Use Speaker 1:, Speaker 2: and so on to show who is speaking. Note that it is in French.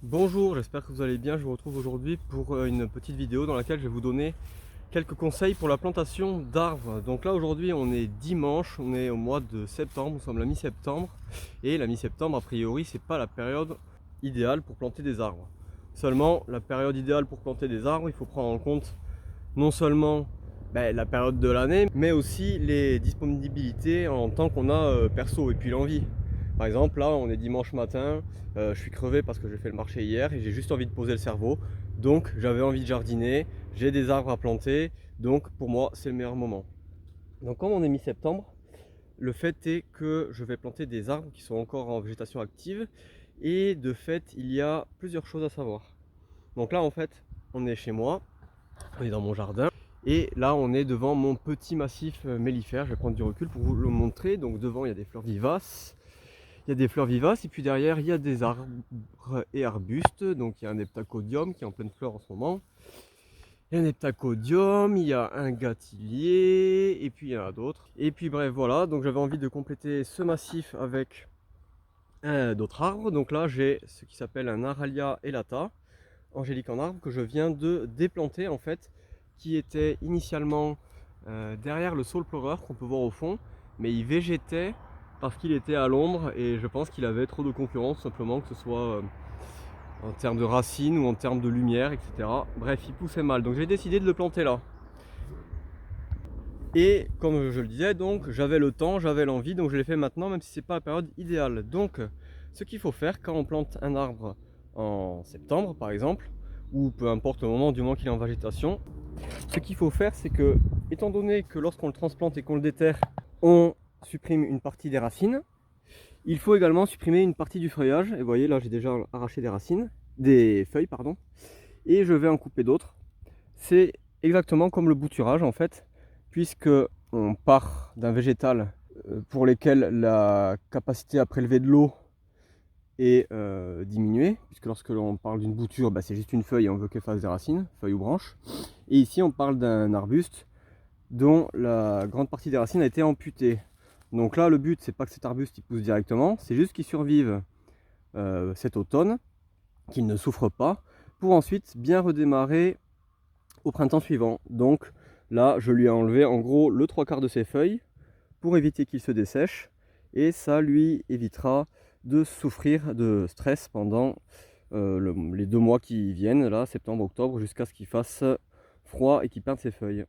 Speaker 1: Bonjour, j'espère que vous allez bien. Je vous retrouve aujourd'hui pour une petite vidéo dans laquelle je vais vous donner quelques conseils pour la plantation d'arbres. Donc là aujourd'hui on est dimanche, on est au mois de septembre, nous sommes la mi-septembre. Et la mi-septembre a priori c'est pas la période idéale pour planter des arbres. Seulement la période idéale pour planter des arbres, il faut prendre en compte non seulement la période de l'année, mais aussi les disponibilités en temps qu'on a perso et puis l'envie. Par exemple, là, on est dimanche matin, je suis crevé parce que j'ai fait le marché hier et j'ai juste envie de poser le cerveau. Donc, j'avais envie de jardiner, j'ai des arbres à planter, donc pour moi, c'est le meilleur moment. Donc, comme on est mi-septembre, le fait est que je vais planter des arbres qui sont encore en végétation active et de fait, il y a plusieurs choses à savoir. Donc là, en fait, on est chez moi, on est dans mon jardin. Et là, on est devant mon petit massif mellifère. Je vais prendre du recul pour vous le montrer. Donc devant, il y a des fleurs vivaces. Il y a des fleurs vivaces. Et puis derrière, il y a des arbres et arbustes. Donc il y a un heptacodium qui est en pleine fleur en ce moment. Il y a un heptacodium, il y a un gâtillier, et puis il y en a d'autres. Et puis bref, voilà. Donc j'avais envie de compléter ce massif avec d'autres arbres. Donc là, j'ai ce qui s'appelle un Aralia elata, angélique en arbre, que je viens de déplanter en fait, qui était initialement derrière le saule pleureur qu'on peut voir au fond, mais il végétait parce qu'il était à l'ombre et je pense qu'il avait trop de concurrence, simplement, que ce soit en termes de racines ou en termes de lumière, etc. Bref, il poussait mal, donc j'ai décidé de le planter là. Et comme je le disais, donc j'avais le temps, j'avais l'envie, donc je l'ai fait maintenant, même si c'est pas la période idéale. Donc ce qu'il faut faire quand on plante un arbre en septembre par exemple, ou peu importe le moment du moment qu'il est en végétation, ce qu'il faut faire, c'est que, étant donné que lorsqu'on le transplante et qu'on le déterre, on supprime une partie des racines, il faut également supprimer une partie du feuillage. Et vous voyez, là j'ai déjà arraché des racines, des feuilles pardon, et je vais en couper d'autres. C'est exactement comme le bouturage en fait, puisque on part d'un végétal pour lequel la capacité à prélever de l'eau est diminuée, puisque lorsque l'on parle d'une bouture, c'est juste une feuille et on veut qu'elle fasse des racines, feuilles ou branches. Et ici on parle d'un arbuste dont la grande partie des racines a été amputée. Donc là le but c'est pas que cet arbuste il pousse directement, c'est juste qu'il survive cet automne, qu'il ne souffre pas, pour ensuite bien redémarrer au printemps suivant. Donc là je lui ai enlevé en gros le 3/4 de ses feuilles pour éviter qu'il se dessèche, et ça lui évitera de souffrir de stress pendant les 2 mois qui viennent, là, septembre, octobre, jusqu'à ce qu'il fasse froid et qu'il perde ses feuilles.